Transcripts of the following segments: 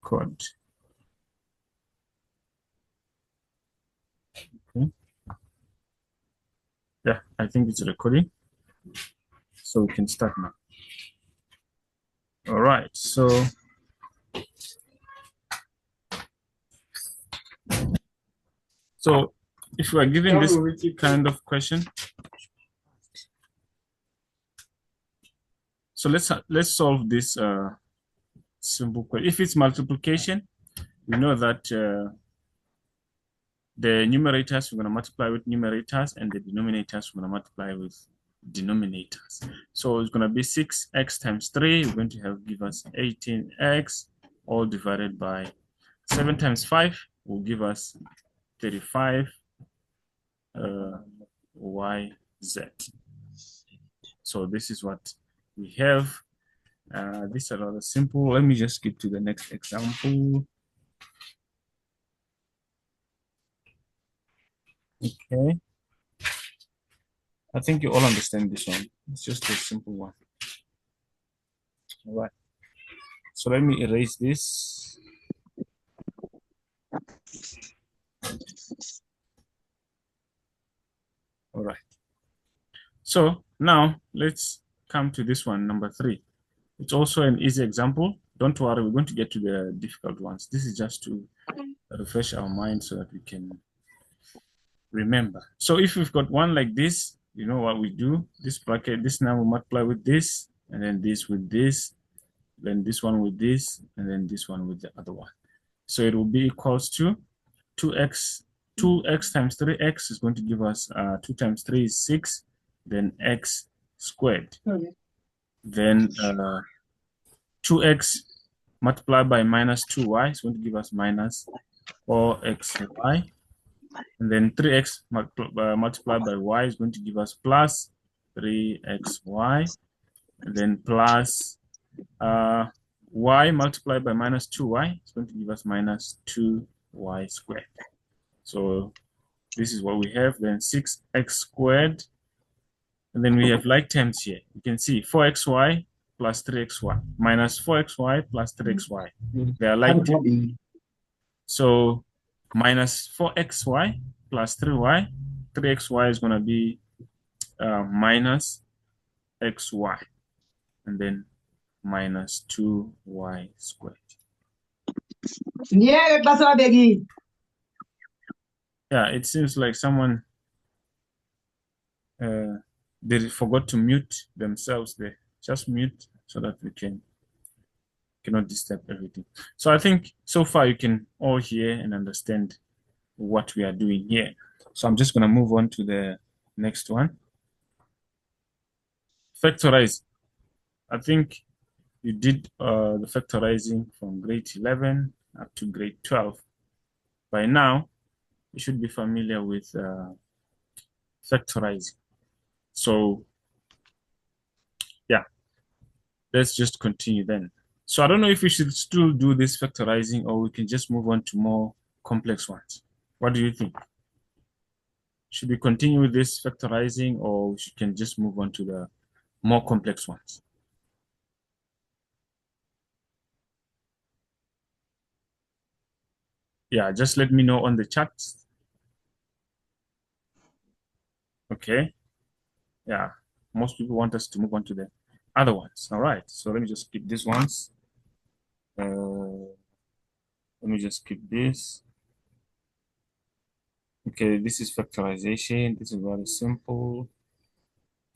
code. Okay. Yeah, I think it's recording. So we can start now. All right, so if you are given this kind of question, so let's solve this simple question. If it's multiplication, we know that the numerators we're going to multiply with numerators, and the denominators we're going to multiply with denominators. So it's going to be 6x times 3. We're going to give us 18x, all divided by 7 times 5 will give us 35 yz. So this is what we have. These are rather simple. Let me just skip to the next example. Okay. I think you all understand this one. It's just a simple one. All right. So let me erase this. All right. So now let's come to this one, number 3. It's also an easy example. Don't worry, we're going to get to the difficult ones. This is just to refresh our mind so that we can remember. So if we've got one like this, you know what we do. This bracket, this now will multiply with this, and then this with this, then this one with this, and then this one with the other one. So it will be equals to 2x times 3x is going to give us 2 times 3 is 6, then x squared. Okay. Then 2x multiplied by minus 2y is going to give us minus 4xy. And then 3x multiplied by y is going to give us plus 3xy. And then plus y multiplied by minus 2y is going to give us minus 2y squared. So this is what we have. Then 6x squared. And then we have like terms here. You can see 4xy plus 3xy minus 4xy plus 3xy. They are like terms. So minus 4xy plus 3y. 3xy is going to be minus xy. And then minus 2y squared. Yeah, it seems like someone they forgot to mute themselves there. Just mute so that we cannot disturb everything. So I think so far you can all hear and understand what we are doing here. So I'm just going to move on to the next one. Factorize. I think you did the factorizing from grade 11 up to grade 12. By now, you should be familiar with factorizing. So yeah, let's just continue then. So I don't know if we should still do this factorizing or we can just move on to more complex ones. What do you think? Should we continue with this factorizing or we can just move on to the more complex ones? Yeah, just let me know on the chat. Okay. Yeah, most people want us to move on to the other ones. All right, so let me just skip these ones. Let me just skip this. Okay, this is factorization. This is very simple.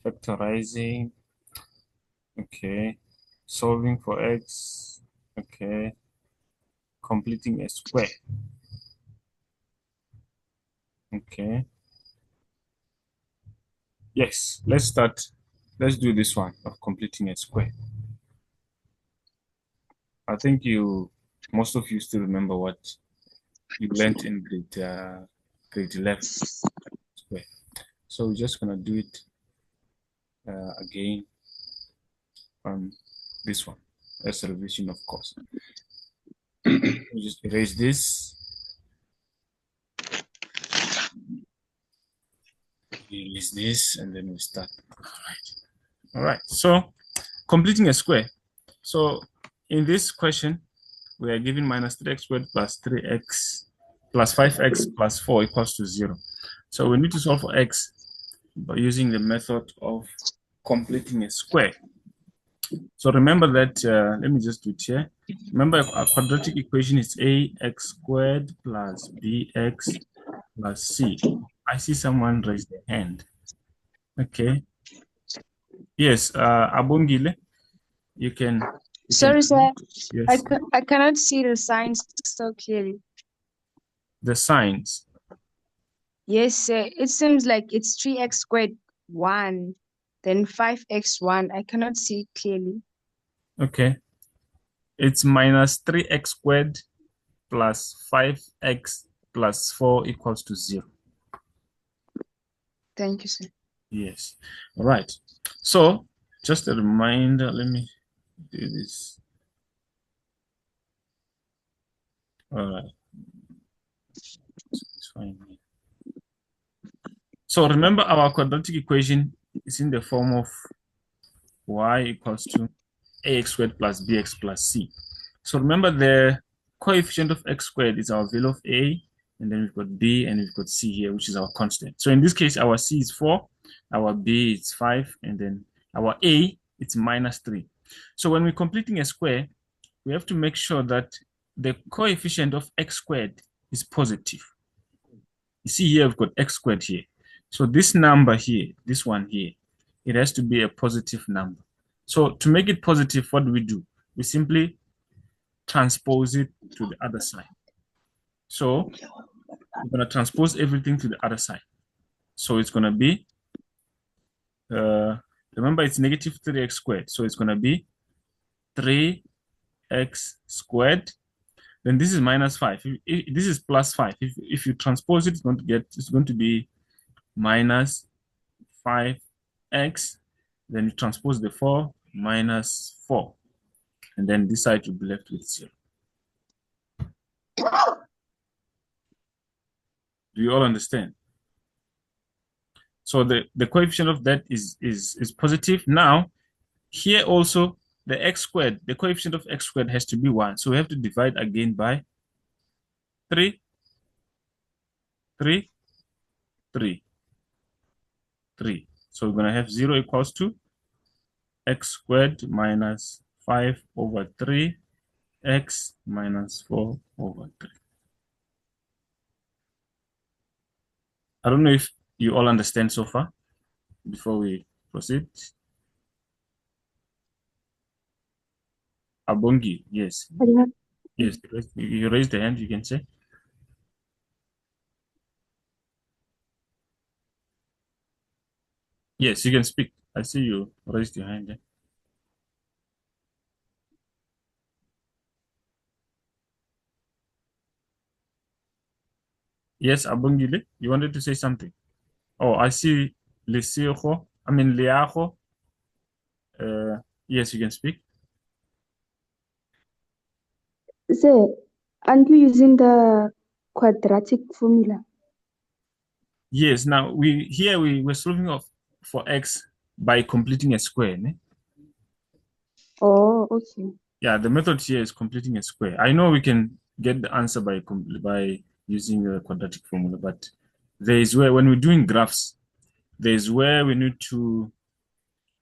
Factorizing. Okay, solving for x. Okay, completing a square. Okay. Yes, let's start. Let's do this one of completing a square. I think most of you still remember what you learned in grade 11 square. So we're just gonna do it again on this one. That's a revision, of course. We just erase this. Erase this, and then we start. All right. So completing a square. So in this question, we are given minus 3x squared plus 3x plus 5x plus 4 equals to 0. So we need to solve for x by using the method of completing a square. So remember that, let me just do it here. Remember, a quadratic equation is ax squared plus bx plus c. I see someone raise their hand. Okay. Yes, Abongile, you can. Sorry, sir. Yes. I cannot see the signs so clearly. The signs. Yes, sir. It seems like it's 3x squared 1, then 5x1. I cannot see clearly. Okay. It's minus 3x squared plus 5x plus 4 equals to 0. Thank you, sir. Yes. All right. So just a reminder, let me do this. All right. It's fine. So remember, our quadratic equation is in the form of y equals to ax squared plus bx plus c. So remember, the coefficient of x squared is our value of a, and then we've got b, and we've got c here, which is our constant. So in this case, our c is 4, our b is 5, and then our a, it's minus 3. So when we're completing a square, we have to make sure that the coefficient of x squared is positive. You see here, we've got x squared here. So this number here, this one here, it has to be a positive number. So to make it positive, what do? We simply transpose it to the other side. So we're going to transpose everything to the other side. So it's going to be, remember, it's negative 3x squared. So it's going to be 3x squared. Then this is minus 5. This is plus 5. If you transpose it, it's going to be minus 5x. Then you transpose the 4, minus 4. And then this side will be left with 0. Do you all understand? So the coefficient of that is positive. Now, here also, the x squared, the coefficient of x squared has to be 1. So we have to divide again by 3, 3, 3, 3. So we're going to have 0 equals to x squared minus 5 over 3, x minus 4 over 3. I don't know if you all understand so far before we proceed. Abongi, yes. Yes, you raise the hand, you can say. Yes, you can speak. I see you raised your hand. Yes, Abongile, you wanted to say something. Oh, I see Liajo. Liajo. Yes, you can speak. So, aren't we using the quadratic formula? Yes, now we're solving for x by completing a square. Ne? Oh, okay. Yeah, the method here is completing a square. I know we can get the answer by using a quadratic formula, but there is where, when we're doing graphs, there's where we need to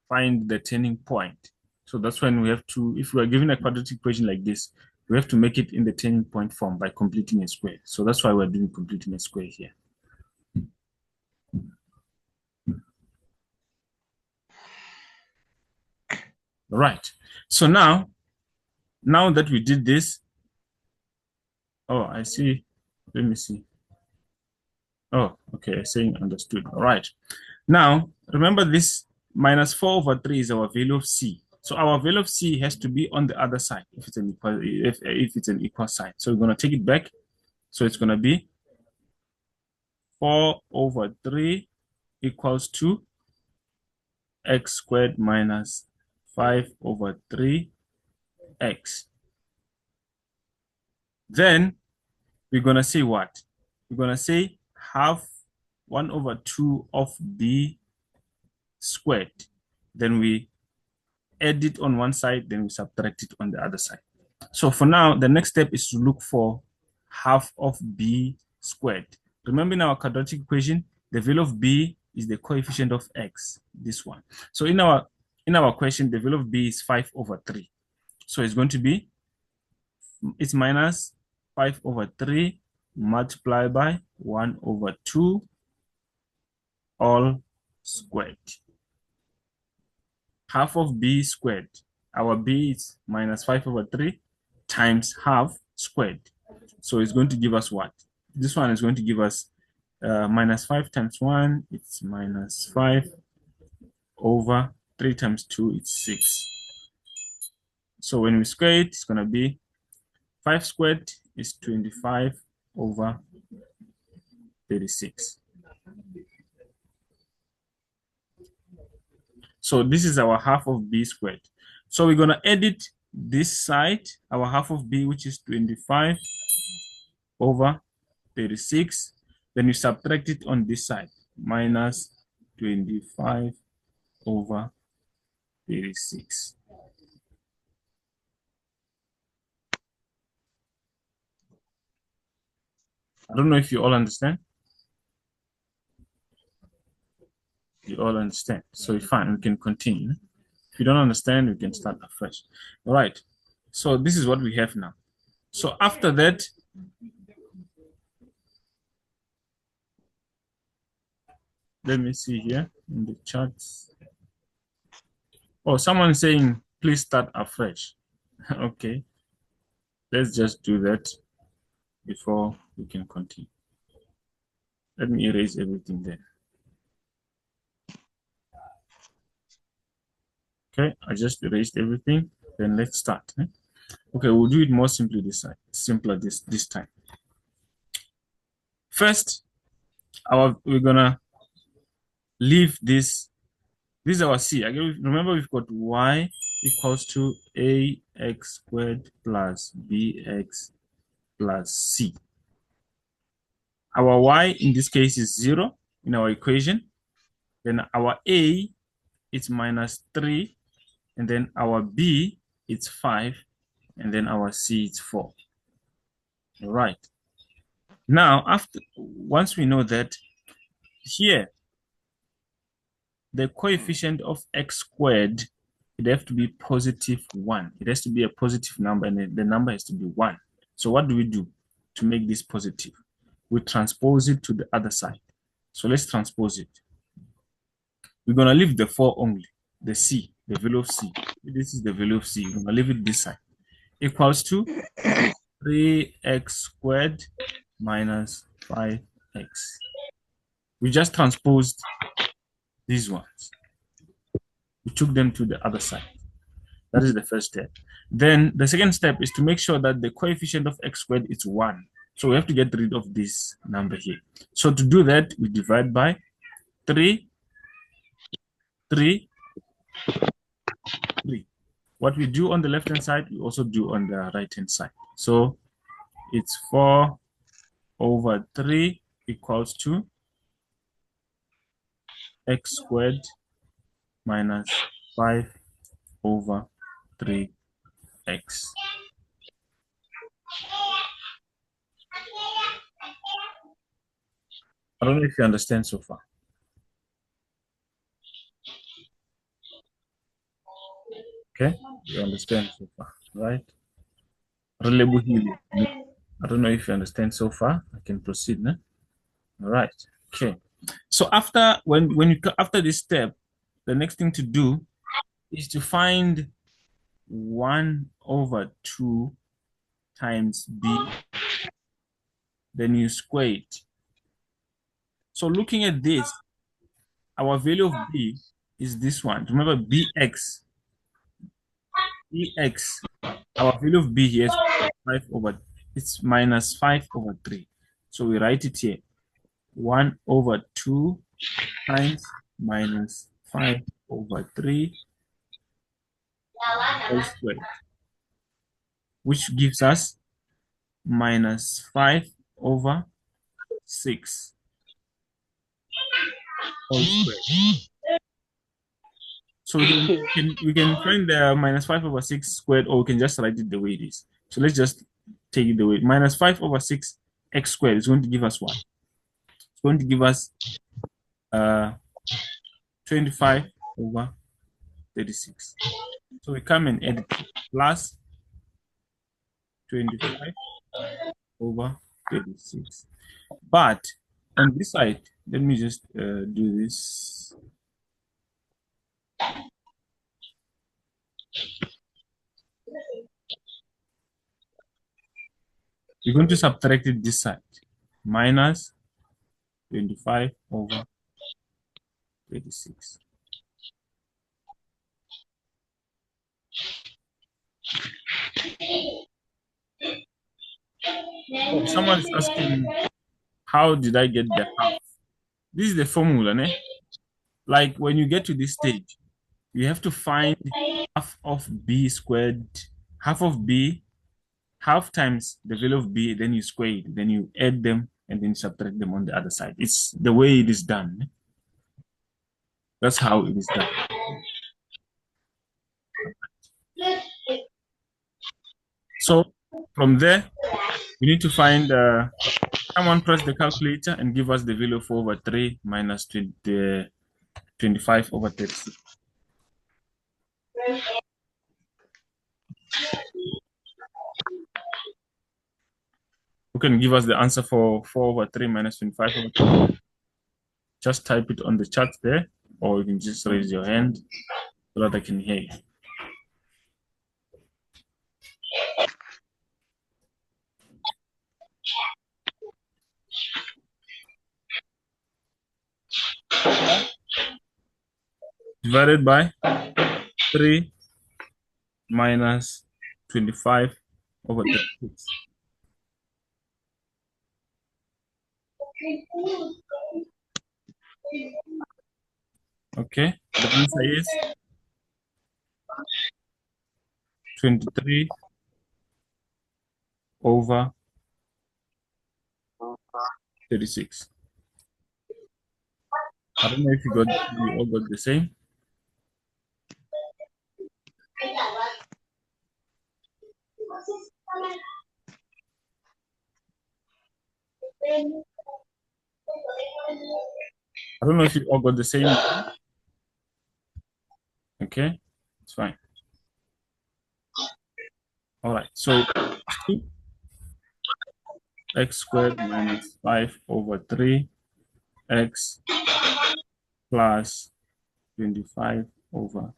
find the turning point. So that's when we have to, if we are given a quadratic equation like this, we have to make it in the turning point form by completing a square. So that's why we're doing completing a square here. All right. So now that we did this, oh, I see. Let me see. Oh, okay. Saying understood. All right. Now, remember this minus 4 over 3 is our value of c. So our value of c has to be on the other side if it's an equal, if it's an equal sign. So we're going to take it back. So it's going to be 4 over 3 equals to x squared minus 5 over 3x. Then we're going to say what? We're going to say half 1 over 2 of b squared. Then we add it on one side, then we subtract it on the other side. So for now, the next step is to look for half of b squared. Remember in our quadratic equation, the value of b is the coefficient of x, this one. So in our question, the value of b is 5 over 3. So it's going to be, it's minus 5 over 3 multiplied by 1 over 2 all squared. Half of b squared. Our b is minus 5 over 3 times half squared. So it's going to give us what? This one is going to give us minus 5 times 1, it's minus 5 over 3 times 2, it's 6. So when we square it, it's going to be 5 squared is 25 over 36. So this is our half of b squared. So we're going to edit this side, our half of b, which is 25 over 36. Then you subtract it on this side, minus 25 over 36. I don't know if you all understand. You all understand. So fine, we can continue. If you don't understand, we can start afresh. All right. So this is what we have now. So after that, let me see here in the charts. Oh, someone saying, please start afresh. Okay. Let's just do that before we can continue. Let me erase everything there. Okay, I just erased everything. Then let's start. Okay, we'll do it more simply this side. Simpler this time. First, we're gonna leave this. This is our c. Again, remember we've got y equals to ax squared plus bx plus c. Our y in this case is 0 in our equation. Then our a is minus 3, and then our b is 5, and then our c is 4. All right. Now, once we know that, here the coefficient of x squared, it has to be positive 1. It has to be a positive number, and the number has to be 1. So what do we do to make this positive? We transpose it to the other side. So let's transpose it. We're going to leave the 4 only, the c, the value of c. This is the value of c. We're going to leave it this side. Equals to 3x squared minus 5x. We just transposed these ones. We took them to the other side. That is the first step. Then the second step is to make sure that the coefficient of x squared is 1. So we have to get rid of this number here. So to do that, we divide by 3, 3, 3. What we do on the left-hand side, we also do on the right-hand side. So it's 4 over 3 equals to x squared minus 5 over 3x. I don't know if you understand so far. Okay, you understand so far, right? I don't know if you understand so far. I can proceed now. All right. Okay. So after after this step, the next thing to do is to find 1 over 2 times b. Then you square it. So looking at this, our value of b is this one. Remember bx. Our value of b here is 5 over, it's minus 5 over 3. So we write it here. 1 over 2 times minus 5 over 3 whole squared, which gives us minus 5 over 6 whole squared. So we can find the minus 5 over 6 squared, or we can just write it the way it is. So let's just take it the way. Minus 5 over 6 x squared is going to give us what? It's going to give us 25 over 36. So we come and add it plus 25 over 36. But on this side, let me just do this. We're going to subtract it this side. Minus 25 over 36. Oh, someone is asking, how did I get the half? This is the formula, né? Like when you get to this stage, you have to find half of b squared, half of b, half times the value of b, then you square it, then you add them, and then subtract them on the other side. It's the way it is done. Né? That's how it is done. So from there, we need to find, someone press the calculator and give us the value of 4 over 3 minus 25 over 36. Who can give us the answer for 4 over 3 minus 25 over 3? Just type it on the chat there, or you can just raise your hand so that I can hear you. Divided by 3 minus 25 over 36. Okay, the answer is 23 over 36. I don't know if you all got the same. I don't know if you all got the same. Okay, it's fine. All right, so x squared minus 5 over 3 x plus 25 over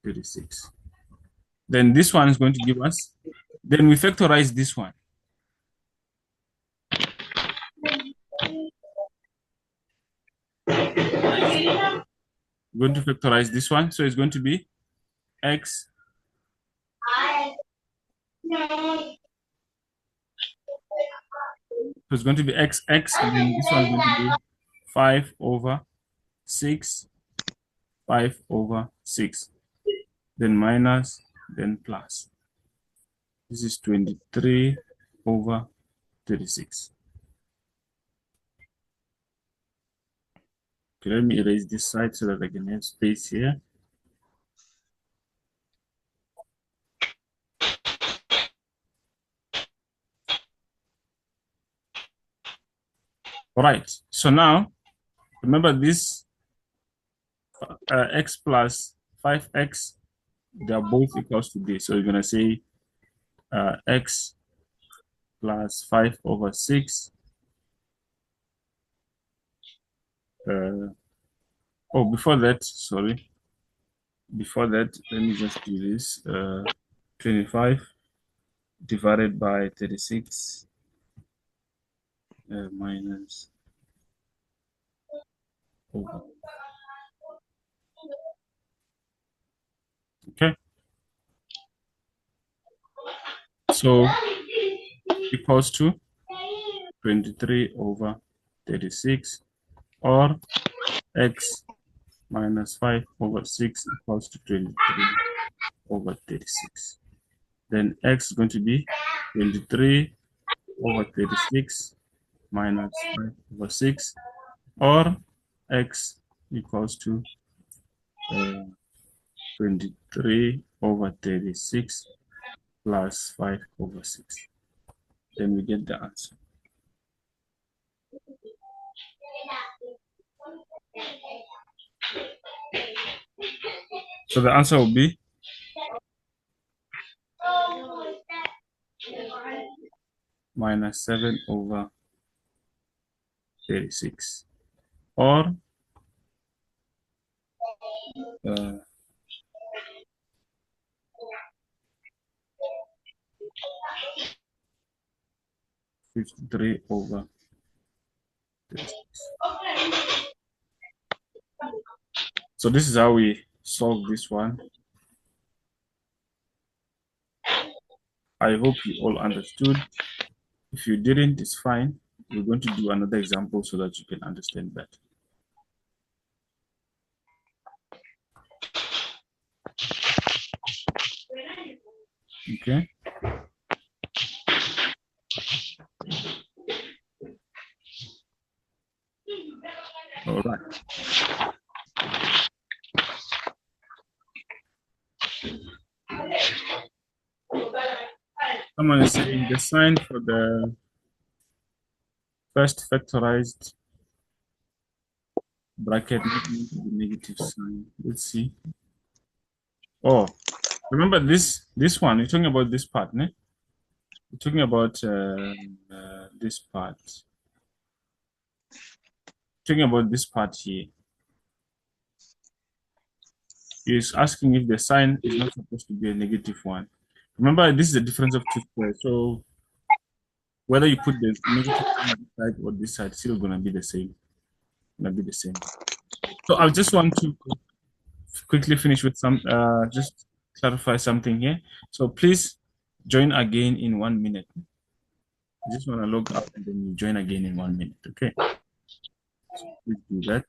36. Then this one is going to give us, then we factorize this one. We're going to factorize this one. So it's going to be x So it's going to be x, and then this one is going to be 5 over 6, 5 over 6, then minus, then plus. This is 23 over 36. Okay, let me erase this side so that I can have space here. All right, so now, remember this x plus 5x, they are both equals to this. So you're going to say x plus 5 over 6. Before that, sorry. Before that, let me just do this. 25 divided by 36 minus over. Okay. So equals to 23 over 36, or x minus 5 over 6 equals to 23 over 36. Then x is going to be 23 over 36 minus 5 over 6, or x equals to 23 over 36 plus 5 over 6. Then we get the answer. So the answer will be minus 7 over 36, or 53 over 36. So this is how we solve this one. I hope you all understood. If you didn't, it's fine. We're going to do another example so that you can understand better. Okay. All right. Someone is saying the sign for the first factorized bracket is the negative sign. Let's see. Oh, remember this one. You're talking about this part, ne? We're talking about this part. Talking about this part here. He's asking if the sign is not supposed to be a negative one. Remember, this is a difference of 2 squares. So whether you put the negative sign this side or this side, it's still gonna be the same. So I just want to quickly finish with some just clarify something here. So please join again in 1 minute. I just want to log up and then you join again in 1 minute. Okay. So please do that.